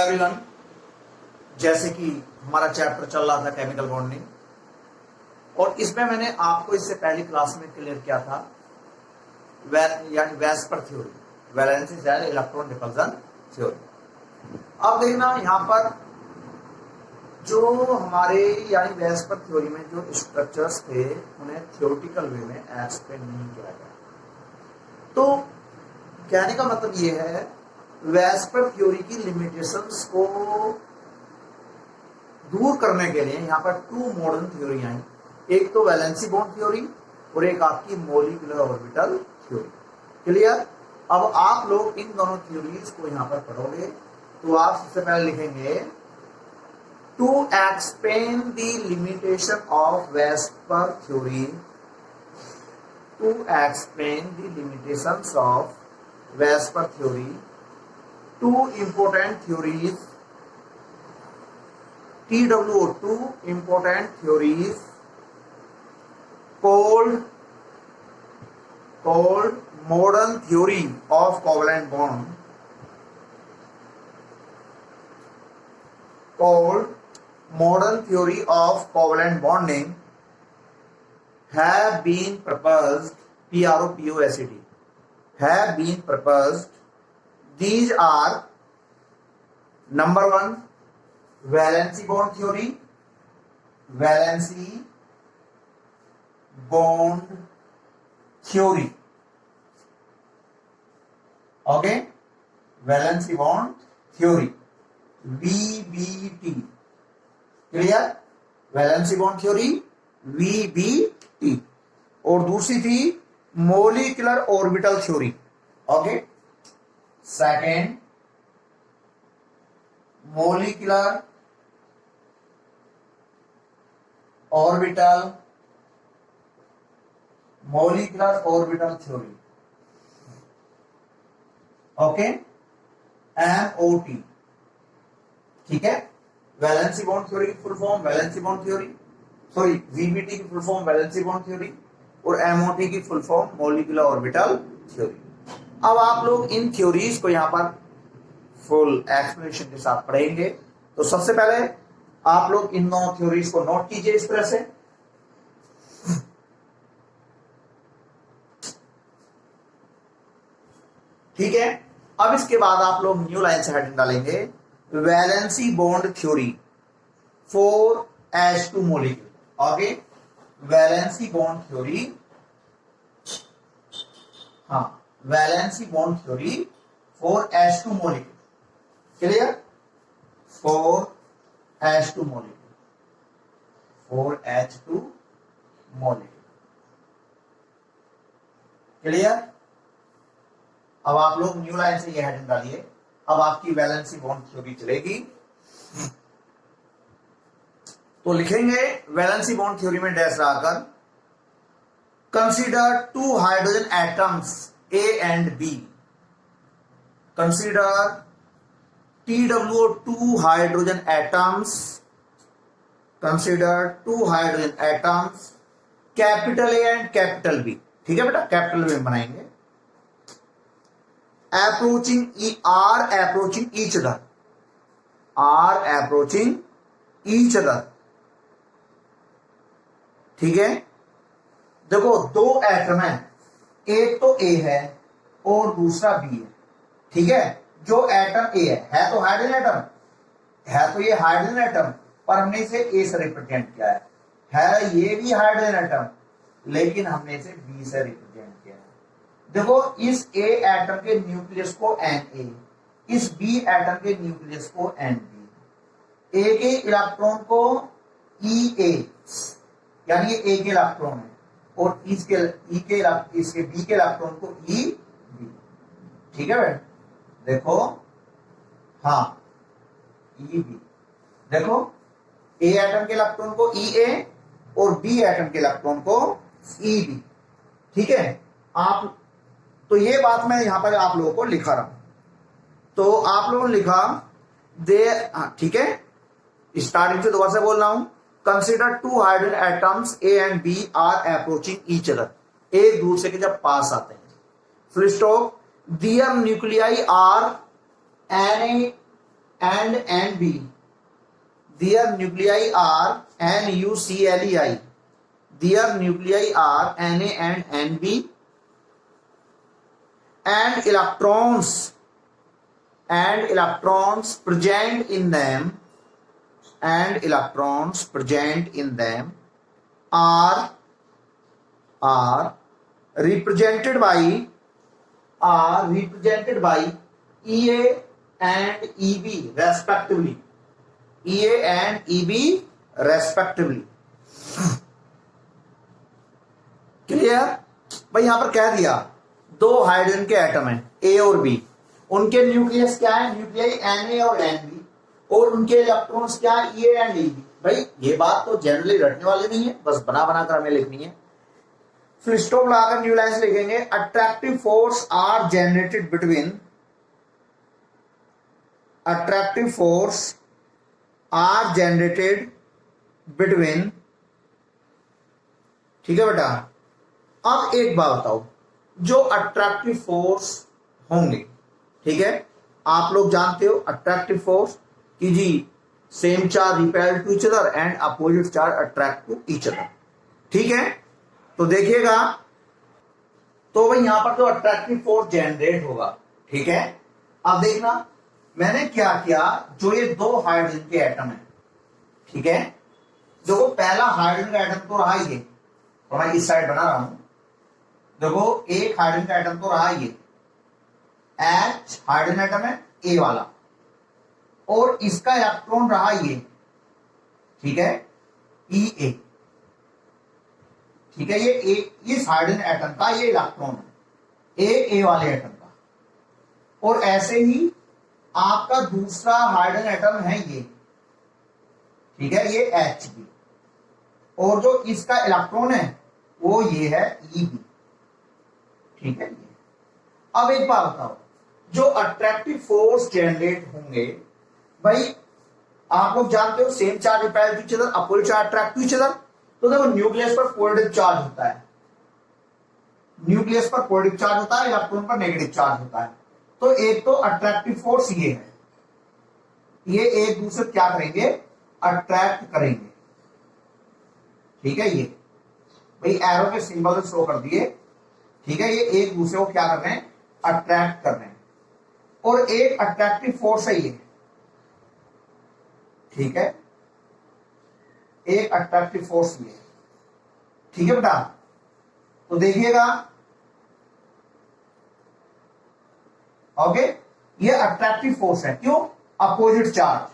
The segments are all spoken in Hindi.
एवरीवन, जैसे कि हमारा चैप्टर चल रहा था केमिकल बॉन्डिंग, और इसमें मैंने आपको इससे पहली क्लास में क्लियर किया था यानी VSEPR theory, valence shell electron डिफर्जन थ्योरी। अब देखना यहाँ पर जो हमारे यानी वेस्पर थ्योरी में जो स्ट्रक्चर्स थे उन्हें थ्योरेटिकल वे में एक्सप्लेन नहीं किया गया। तो कहने का मतलब ये है वेस्पर थ्योरी की लिमिटेशंस को दूर करने के लिए यहाँ पर टू मॉडर्न थ्योरी आई, एक तो वैलेंसी बॉन्ड थ्योरी और एक आपकी मॉलिक्यूलर ऑर्बिटल थ्योरी। क्लियर? अब आप लोग इन दोनों थ्योरीज को यहाँ पर पढ़ोगे तो आप सबसे पहले लिखेंगे to explain the limitation of VSEPR theory, to explain the limitations of VSEPR theory, two important theories, two important theories called modern theory of covalent bond, called modern theory of covalent bonding have been proposed, PROPOSED, have been proposed. These are number one, valency bond theory, valency bond theory. Okay, valency bond theory, VBT. Clear? valency bond theory, VBT. और दूसरी थी molecular orbital theory. Okay. Second, molecular orbital theory. Okay, MOT. ठीक है? वैलेंसी बॉन्ड थ्योरी की full form valency bond theory, sorry VBT की full form valency bond theory और MOT की full form molecular orbital theory. अब आप लोग इन थ्योरीज को यहां पर फुल एक्सप्लेनेशन के साथ पढ़ेंगे। तो सबसे पहले आप लोग इन दोनों थ्योरीज को नोट कीजिए इस तरह से। ठीक है, अब इसके बाद आप लोग न्यू लाइन से हेडिंग डालेंगे valency bond theory for H2 molecule. आगे वैलेंसी बॉन्ड थ्योरी, हाँ valency bond theory for H2 molecule. Clear? For H2 molecule, for H2 molecule. Clear? अब आप लोग न्यू लाइन से ये हेडिंग डालिए। अब आपकी वैलेंसी बॉन्ड थ्योरी चलेगी तो लिखेंगे वैलेंसी बॉन्ड थ्योरी में डैश लगाकर consider two hydrogen atoms A and B. Consider TWO2 hydrogen atoms. Consider two hydrogen atoms, capital A and capital B. ठीक है बेटा, कैपिटल में बनाएंगे। Approaching each other. Are approaching each other. ठीक है? देखो दो एटम है, एक तो A है और दूसरा B है। ठीक है? जो एटम A है तो हाइड्रोजन एटम है, तो ये हाइड्रोजन एटम पर हमने इसे A से रिप्रेजेंट किया है ये भी हाइड्रोजन एटम, लेकिन हमने इसे B से रिप्रेजेंट किया है। देखो इस A एटम के न्यूक्लियस को Na, इस B एटम के न्यूक्लियस को Nb, A के इलेक्ट्रॉन को Ea यानी ये A के इलेक्ट्रॉन है और इसके बी के इलेक्ट्रॉन को Eb। ठीक है बेटा? देखो हाँ Eb, देखो A एटम के इलेक्ट्रॉन को Ea और B एटम के इलेक्ट्रॉन को Eb। ठीक है? आप तो ये बात मैं यहां पर आप लोगों को लिखा रहा हूं। तो आप लोगों ने लिखा दे, ठीक है, स्टार्टिंग से दोबारा से बोल रहा हूं। Consider two hydrogen atoms A and B are approaching each other, एक दूसरे के जब पास आते हैं। Full stop, their nuclei are Na and NB, their nuclei are NuClei, their nuclei are Na and Nb, and electrons present in them, and electrons present in them are represented by Ea and Eb respectively, Ea and Eb respectively. Clear? भाई यहां पर कह दिया दो हाइड्रोजन के एटम हैं ए और बी, उनके न्यूक्लियस क्या है, न्यूक्लियस Na और Nb, और उनके इलेक्ट्रॉन्स क्या है, Ea एंड Eb। भाई ये बात तो जनरली रटने वाली नहीं है, बस बना बना कर हमें लिखनी है। फुल स्टॉप लगाकर न्यू लाइन लिखेंगे, attractive force are generated between, attractive force are generated between. ठीक है बेटा, अब एक बात बताओ, जो अट्रैक्टिव फोर्स होंगे, ठीक है, आप लोग जानते हो अट्रैक्टिव फोर्स कि जी same charge repel to each other and opposite charge attract to each other. ठीक है, तो देखिएगा, तो भाई यहां पर जो अट्रैक्टिव फोर्स जनरेट होगा, ठीक है, अब देखना मैंने क्या किया, जो ये दो हाइड्रोजन के एटम है, ठीक है, देखो पहला हाइड्रोजन का एटम तो रहा ही है, तो मैं इस साइड बना रहा हूं, देखो एक हाइड्रोजन का एटम तो रहा ये H हाइड्रोजन एटम है ए वाला, और इसका इलेक्ट्रॉन रहा ये, ठीक है, Ea, ठीक है, ये इस हाइड्रोजन एटम का ये इलेक्ट्रॉन है ए वाले एटम का, और ऐसे ही आपका दूसरा हाइड्रोजन एटम है ये, ठीक है, ये Hb, और जो इसका इलेक्ट्रॉन है वो ये है Eb। ठीक है, अब एक बात बताओ, जो अट्रैक्टिव फोर्स जनरेट होंगे, भाई आप लोग जानते हो same charge repel to each other, opposite charge attract to each other, तो देखो न्यूक्लियस पर पॉजिटिव चार्ज होता है, न्यूक्लियस पर पॉजिटिव चार्ज होता है, इलेक्ट्रॉन पर नेगेटिव चार्ज होता है। तो एक तो अट्रैक्टिव फोर्स ये है, ये एक दूसरे क्या करेंगे, अट्रैक्ट करेंगे। ठीक है, ये भाई एरो के सिंबल से शो कर दिए, ठीक है, ये एक दूसरे को क्या कर रहे हैं, अट्रैक्ट कर रहे हैं, और एक अट्रैक्टिव फोर्स है ये, ठीक है, एक अट्रैक्टिव फोर्स ये, ठीक है बेटा, तो देखिएगा, ओके, ये अट्रैक्टिव फोर्स है, क्यों, अपोजिट चार्ज,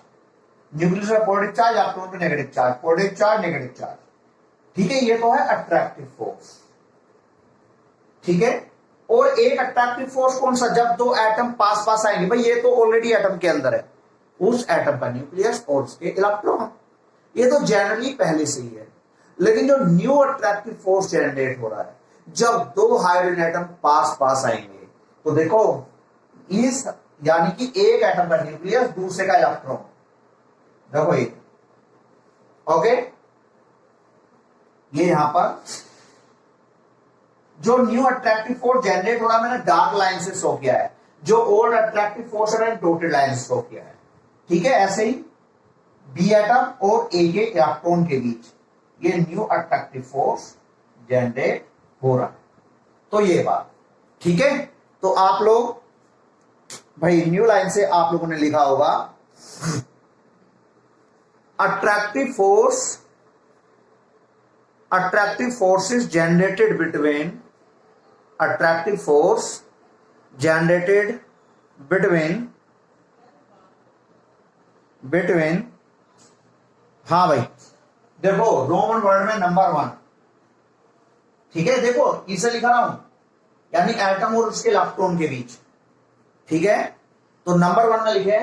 न्यूक्लियस पर पॉजिटिव चार्ज, इलेक्ट्रॉन पर negative charge, positive charge negative charge, ठीक है, ये तो है अट्रैक्टिव फोर्स। ठीक है, और एक अट्रैक्टिव फोर्स कौन सा, जब दो एटम पास पास आएंगे, भाई ये तो ऑलरेडी एटम के अंदर है, उस एटम का न्यूक्लियस और उसके इलेक्ट्रॉन, ये तो जनरली पहले से ही है। लेकिन जो न्यू अट्रैक्टिव फोर्स जनरेट हो रहा है, जब दो हाइड्रोजन एटम पास पास आएंगे, तो देखो इस यानी कि एक एटम का न्यूक्लियस, दूसरे का इलेक्ट्रॉन, देखो ये, ओके, ये यहां पर जो न्यू अट्रैक्टिव फोर्स जनरेट हो रहा है, मैंने डार्क लाइन से शो किया है, जो ओल्ड अट्रैक्टिव फोर्स है मैंने डॉटेड लाइन से शो किया है। ठीक है, ऐसे ही बी एटम और ए के इलेक्ट्रॉन के बीच ये न्यू अट्रैक्टिव फोर्स जनरेट हो रहा है। तो ये बात ठीक है, तो आप लोग भाई न्यू लाइन से आप लोगों ने लिखा होगा attractive force is generated between, attractive force generated between, हाँ भाई देखो रोमन वर्ड में नंबर 1, ठीक है, देखो इसे लिखा रहा हूं, यानी एटम और उसके इलेक्ट्रॉन के बीच। ठीक है, तो नंबर 1 में लिखे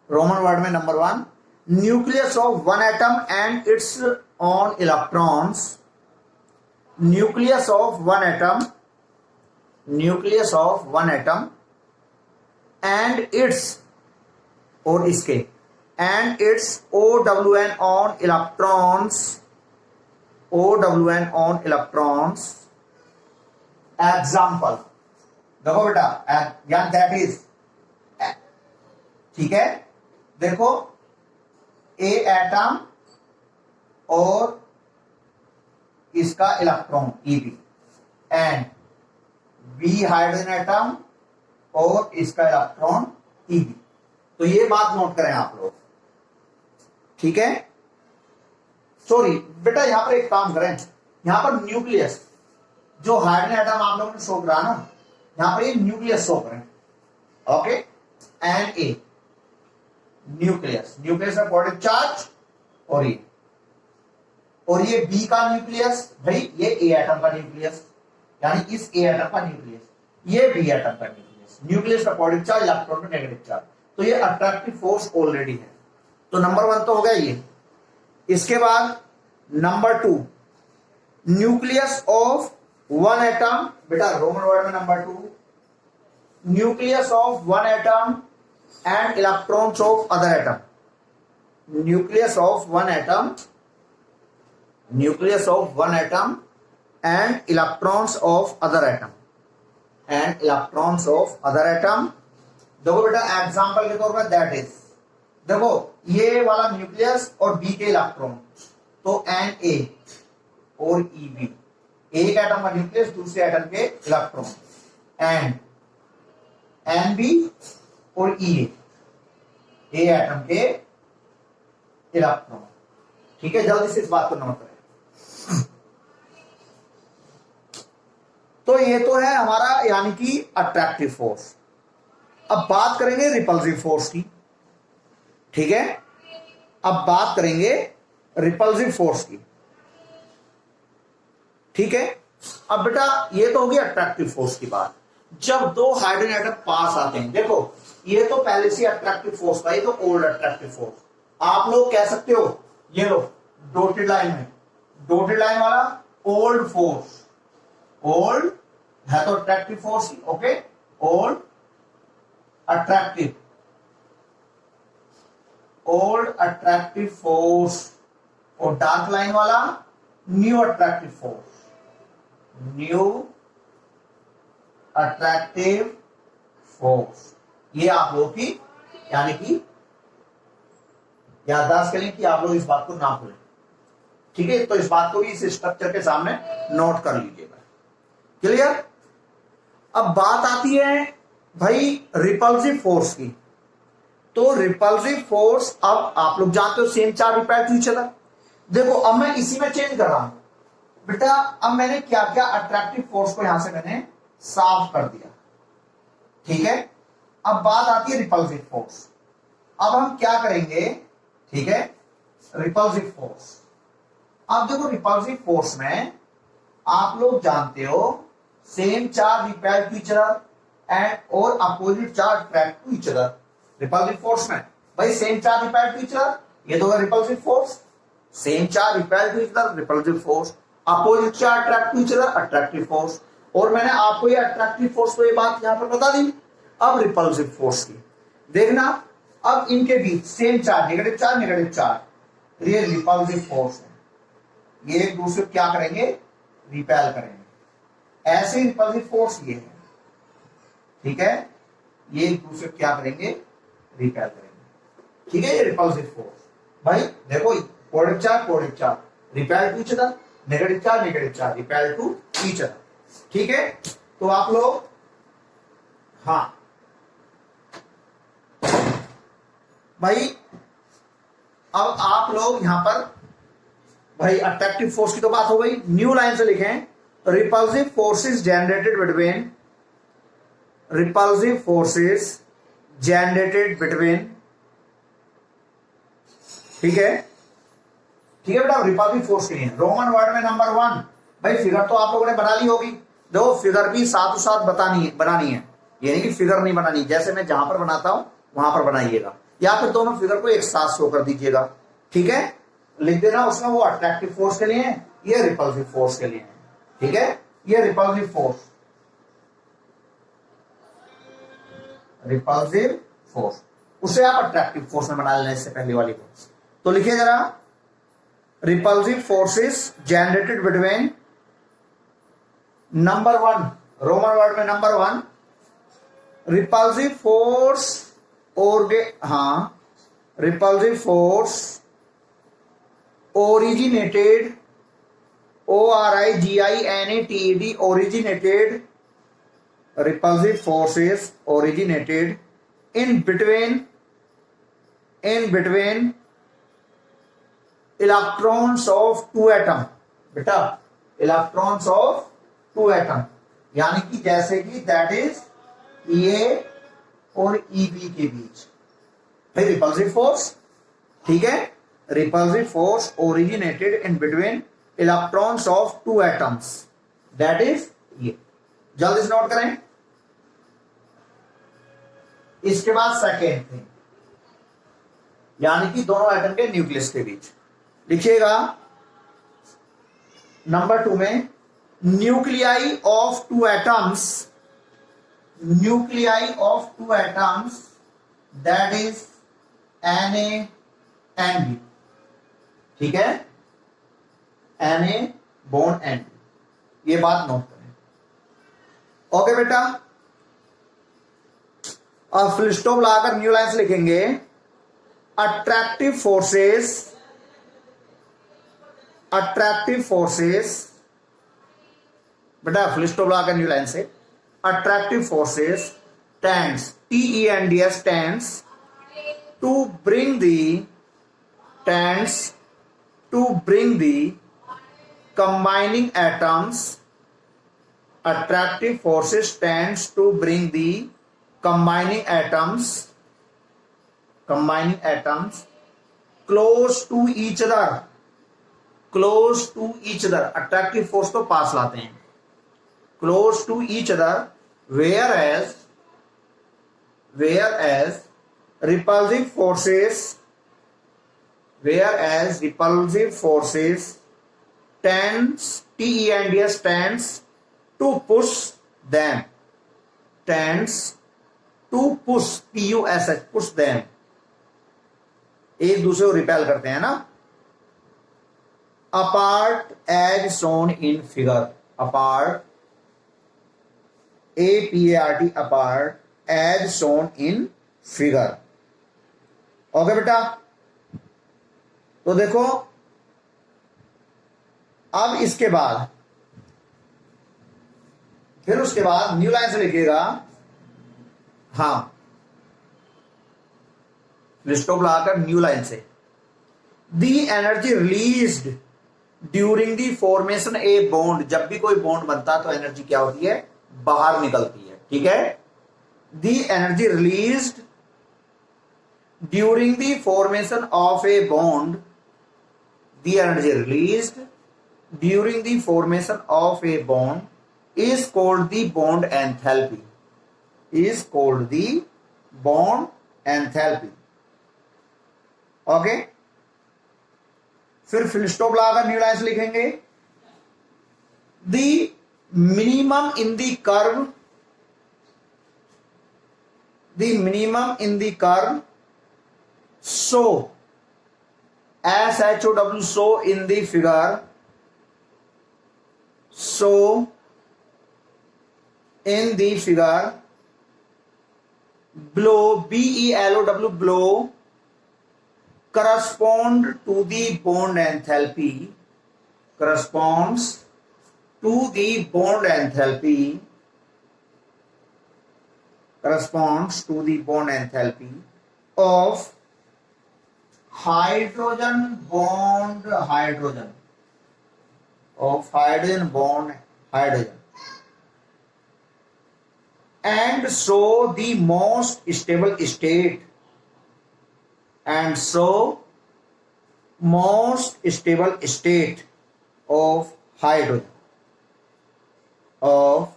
रोमन वर्ड में number 1, nucleus of one atom and it's on electrons, nucleus of one atom and it's, और इसके and it's OWN on electrons, example देखो बेटा, यानी दैट इज, ठीक है, देखो ए एटम और इसका electron Eb and B hydrogen atom और इसका इलेक्ट्रॉन Eb। तो ये बात नोट करें आप लोग, ठीक है। सॉरी बेटा, यहां पर एक काम करें, यहां पर न्यूक्लियस जो हाइड्रोजन एटम आप लोगों ने शो करा ना, यहां पर ये न्यूक्लियस शो करें। Okay, N A nucleus, nucleus का पॉजिटिव चार्ज और ये बी का न्यूक्लियस, भाई ये ए एटम का न्यूक्लियस, यानी इस ए एटम का न्यूक्लियस, ये बी एटम का न्यूक्लियस, न्यूक्लियस का पॉजिटिव चार्ज, इलेक्ट्रॉन का नेगेटिव चार्ज। तो ये अट्रैक्टिव फोर्स ऑलरेडी है। तो नंबर 1 तो हो गया ये। इसके बाद number 2, nucleus of one atom, बेटा रोमन वर्ड में number 2, nucleus of one atom and electrons of other atom, nucleus of one atom, nucleus of one atom and electrons of other atom, and electrons of other atom. देखो बेटा एग्जांपल के तौर पर दैट इज, देखो ये वाला न्यूक्लियस और बी के इलेक्ट्रॉन, तो एन ए और ई बी, एक एटम का न्यूक्लियस दूसरे एटम के इलेक्ट्रॉन, एंड एन बी और ई ए एटम के इलेक्ट्रॉन। ठीक है, जल्दी से इस बात को नोट करें। तो ये तो है हमारा यानी कि अट्रैक्टिव फोर्स। अब बात करेंगे रिपल्सिव फोर्स की, ठीक है। अब बात करेंगे रिपल्सिव फोर्स की, ठीक है। अब बेटा ये तो होगी अट्रैक्टिव फोर्स की बात। जब दो हाइड्रोजन एटम पास आते हैं, देखो ये तो पहले से अट्रैक्टिव फोर्स था, ये तो ओल्ड अट्रैक्टिव फोर्स। आप लोग कह सकते हो, ये लो डॉटेड लाइन में, डॉटेड लाइन वाला ओल्ड फोर्स, ओल्ड है तो अट्रैक्टिव फोर्स ही, okay, old attractive, old attractive force, और डार्क लाइन वाला new attractive force, new attractive force. ये आप लोगों की यानी कि याददाश्त करें कि आप लोग इस बात को ना भूलें, ठीक है। तो इस बात को भी इस स्ट्रक्चर के सामने नोट कर लीजिएगा, क्लियर। अब बात आती है भाई रिपल्सिव फोर्स की। तो रिपल्सिव फोर्स, अब आप लोग जानते हो सेम चार रिपेयर टू ईच अदर। देखो अब मैं इसी में चेंज कर रहा हूं बेटा। अब मैंने क्या क्या अट्रैक्टिव फोर्स को यहां से मैंने साफ कर दिया, ठीक है। अब बात आती है रिपल्सिव फोर्स। अब हम क्या करेंगे, ठीक है, रिपल्सिव फोर्स। अब देखो रिपल्सिव फोर्स में आप लोग जानते हो same charge repel to each other and और opposite charge attract to each other. Repulsive force में भाई same charge repel to each other, ये तो है repulsive force. Same charge repel to each other, repulsive force. Opposite charge attract to each other, attractive force. और मैंने आपको ये अट्रैक्टिव फोर्स को ये बात यहां पर बता दी। अब रिपल्सिव फोर्स की देखना, अब इनके बीच same charge, negative charge, negative charge, ये रिपल्सिव फोर्स है। ये एक दूसरे को क्या करेंगे, रिपेल करेंगे। ऐसे रिपल्सिव फोर्स ये है, ठीक है। ये एक दूसरे को क्या करेंगे, रिपेल करेंगे, ठीक है। ये रिपल्सिव फोर्स भाई देखो, positive charge repel to each other, negative charge repel to each other, ठीक है। तो आप लोग, हाँ भाई, अब आप लोग यहां पर भाई अट्रैक्टिव फोर्स की तो बात हो गई। न्यू लाइन से लिखें, repulsive forces generated between, repulsive forces generated between, ठीक है, ठीक है बेटा। रिपल्सिव फोर्स के लिए रोमन वर्ड में नंबर 1, भाई फिगर तो आप लोगों ने बना ली होगी। दो फिगर भी साथ साथ बनानी है, ये नहीं कि फिगर नहीं बनानी, जैसे मैं जहां पर बनाता हूं वहां पर बनाइएगा, या फिर दोनों फिगर को एक साथ शो कर दीजिएगा, ठीक है। लिख देना उसमें वो अट्रैक्टिव फोर्स के लिए है, ये रिपल्सिव फोर्स के लिए है, ठीक है। ये रिपल्सिव फोर्स, रिपल्सिव फोर्स, उसे आप अट्रैक्टिव फोर्स में बना लेना इससे पहले वाली को। तो लिखिए जरा, repulsive forces generated between number 1, roman word में number 1, repulsive force repulsive force originated, originated, originated, repulsive forces originated in between electrons of two atom. बेटा electrons of two atom, यानी कि जैसे कि दैट इज ए और ईबी के बीच फिर रिपल्सिव फोर्स, ठीक है, repulsive force originated in between electrons of two atoms, that is ये। जल्दी से नोट करें। इसके बाद सेकेंड थिंग, यानी कि दोनों एटम के न्यूक्लियस के बीच लिखिएगा नंबर 2 में, nuclei of two atoms, nuclei of two atoms that is Na and B, ठीक है, Na बॉन्ड एंड, ये बात नोट करें। ओके बेटा, अब फुल स्टॉप लगाकर न्यू लाइन्स लिखेंगे। अट्रैक्टिव फोर्सेस, अट्रैक्टिव फोर्सेस, बेटा फुल स्टॉप लगाकर न्यू लाइन से, attractive forces tends, TENDS tends to bring the, tends to bring the combining atoms, attractive forces tends to bring the combining atoms close to each other, close to each other, attractive force तो पास लाते हैं, close to each other, whereas repulsive forces tends, TENDS tends to push them, tends to push, PUSH, push them, एक दूसरे को रिपेल करते हैं ना, apart as shown in figure, apart, APART, apart as shown in figure। Okay बेटा, तो देखो अब इसके बाद फिर उसके बाद न्यू लाइन से लिखिएगा, हाँ स्टॉप लगाकर न्यू लाइन से, दी energy released during the formation a bond, जब भी कोई बॉन्ड बनता है तो एनर्जी क्या होती है, बाहर निकलती है, ठीक है, दी energy released during the formation of a bond, the energy released during the formation of a bond is called the bond enthalpy, is called the bond enthalpy। Okay, फिर फुल स्टॉप लगाकर न्यू लाइन्स लिखेंगे, the minimum in the curve, the minimum in the curve, so SHOW, so in the figure, so in the figure, below, BELOW, below, correspond to the bond enthalpy, corresponds to the bond enthalpy, corresponds to the bond enthalpy of hydrogen bond hydrogen, of hydrogen bond hydrogen, and so the most stable state, and so most stable state of hydrogen, of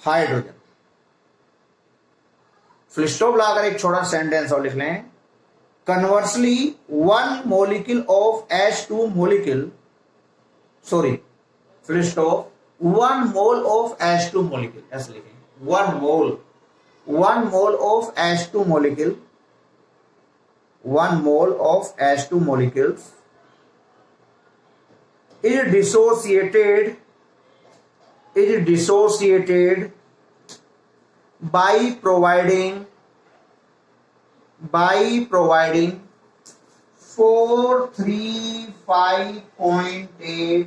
hydrogen। Full stop लगाकर एक छोटा सेंटेंस और लिख लें, conversely one molecule of H2 molecule, sorry, full stop, 1 mole of H2 molecule, ऐसे लिखें, 1 mole of H2 molecule, 1 mole of H2 molecules is dissociated by providing 435.8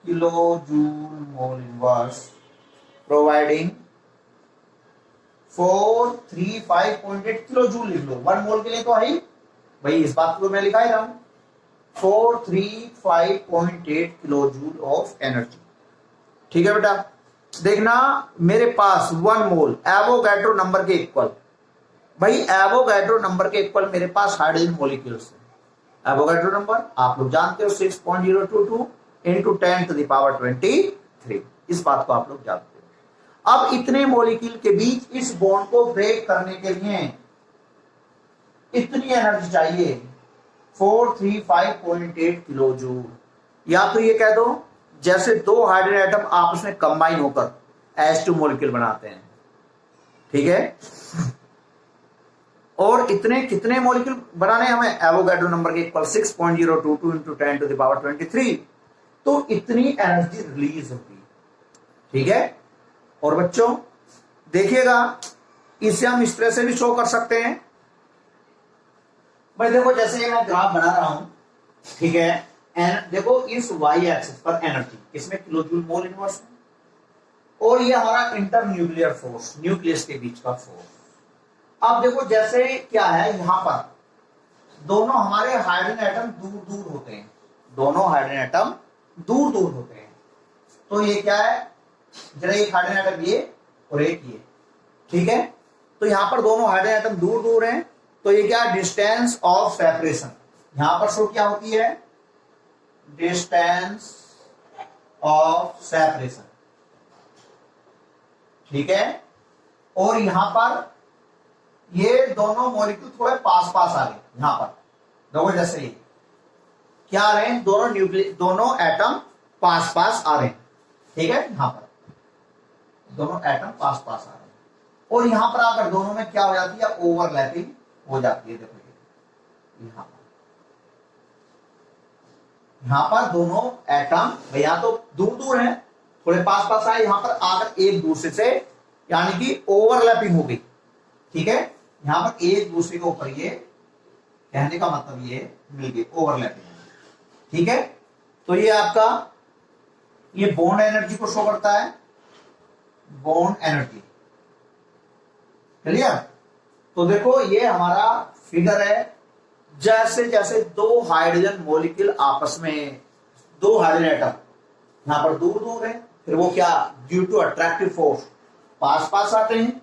kilojoule mole inverse providing 435.8 kilojoule लिख लो, 1 मोल के लिए तो है भाई, इस बात को मैं लिखा ही रहा हूं, 435.8 किलोजूल ऑफ एनर्जी। ठीक है बेटा, देखना मेरे पास 1 मोल एवोगैड्रो नंबर के इक्वल, भाई एवोगैड्रो नंबर के इक्वल मेरे पास हाइड्रोजन मॉलिक्यूल्स है। एवोगैड्रो नंबर आप लोग जानते हो 6.022 इंटू 10 टू द पावर 23, इस बात को आप लोग जानते हो। अब इतने मॉलिक्यूल के बीच इस बॉन्ड को ब्रेक करने के लिए इतनी एनर्जी चाहिए 435.8 किलोजूल, या तो ये कह दो जैसे दो हाइड्रोजन एटम आपस में कंबाइन होकर H2 मॉलिक्यूल बनाते हैं, ठीक है, और इतने कितने मॉलिक्यूल बनाने हमें, एवोगैड्रो नंबर के equal 6.022 into 10 to the power 23, तो इतनी एनर्जी रिलीज होगी। ठीक है, और बच्चों देखिएगा इसे हम इस तरह से भी शो कर सकते हैं। भाई देखो जैसे ये मैं ग्राफ बना रहा हूं, ठीक है, देखो इस वाई एक्सिस पर एनर्जी इसमें किलोजूल मोल इनवर्स है, और ये हमारा इंटर न्यूक्लियर फोर्स, न्यूक्लियस के बीच का फोर्स। अब देखो जैसे क्या है, यहां पर दोनों हमारे हाइड्रोजन एटम दूर दूर होते हैं, दोनों हाइड्रोजन एटम दूर दूर होते हैं, तो ये क्या है, जरा एक हाइड्रोजन एटम ये और एक ये, ठीक है, तो यहां पर दोनों हाइड्रोजन एटम दूर दूर हैं, तो ये क्या, डिस्टेंस ऑफ सेपरेशन, यहां पर शो क्या होती है, डिस्टेंस ऑफ सेपरेशन, ठीक है, और यहां पर ये दोनों मॉलिक्यूल थोड़े पास पास आ गए, यहां पर देखो जैसे ये क्या आ रहे हैं, दोनों एटम पास पास आ रहे हैं, ठीक है, यहां पर दोनों एटम पास पास आ रहे हैं, और यहां पर आकर दोनों में क्या हो जाती है, ओवरलैपिंग हो जाती है। देखो यहां पर दोनों एटम भैया तो दूर दूर हैं, थोड़े पास पास आए, यहां पर आकर एक दूसरे से यानी कि ओवरलैपिंग हो गई, ठीक है, यहां पर एक दूसरे के ऊपर ये कहने का मतलब ये मिल गई, ओवरलैपिंग, ठीक है, तो ये आपका ये बॉन्ड एनर्जी को शो करता है, बॉन्ड एनर्जी, क्लियर। तो देखो ये हमारा फिगर है, जैसे जैसे दो हाइड्रोजन मॉलिक्यूल आपस में, दो हाइड्रोजन एटम यहां पर दूर दूर है, फिर वो क्या, due to attractive force pass पास आते हैं,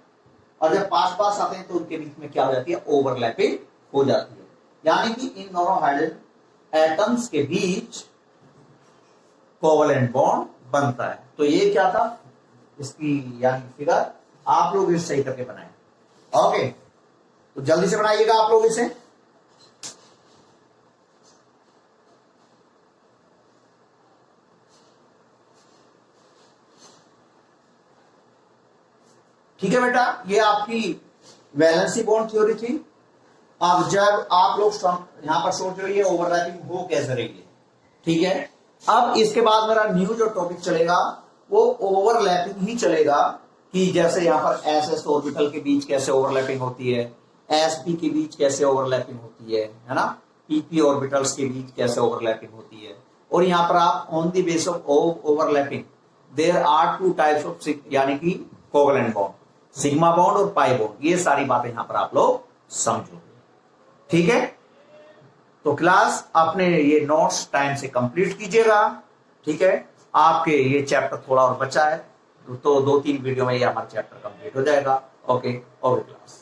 और जब पास पास आते हैं तो उनके बीच में क्या हो जाती है, ओवरलैपिंग हो जाती है, यानी कि इन दोनों हाइड्रोजन एटम्स के बीच कोवलेंट बॉन्ड बनता है। तो ये क्या था इसकी यानी फिगर, आप लोग इसे सही करके बनाए, ओके, तो जल्दी से बनाइएगा आप लोग इसे। ठीक है बेटा, ये आपकी वैलेंसी बॉन्ड थ्योरी थी। अब जब आप लोग यहां पर सोच रहे हो ओवरलैपिंग हो कैसे रही है, ठीक है, अब इसके बाद मेरा न्यू जो टॉपिक चलेगा वो ओवरलैपिंग ही चलेगा, कि जैसे यहां पर एस एस ऑर्बिटल के बीच कैसे ओवरलैपिंग होती है, एस पी के बीच कैसे ओवरलैपिंग होती है ना, पीपी ऑर्बिटल्स के बीच कैसे ओवरलैपिंग होती है, और यहां पर आप on the base of overlapping there are two types of यानी कि कोवलेंट बॉन्ड, सिग्मा बॉन्ड और पाई बॉन्ड, ये सारी बातें यहां पर आप लोग समझो, ठीक है। तो क्लास अपने ये नोट्स टाइम से कंप्लीट कीजिएगा, ठीक है, आपके ये चैप्टर थोड़ा और बचा है, तो 2-3 वीडियो में ये हमारा चैप्टर कंप्लीट हो जाएगा। Okay class.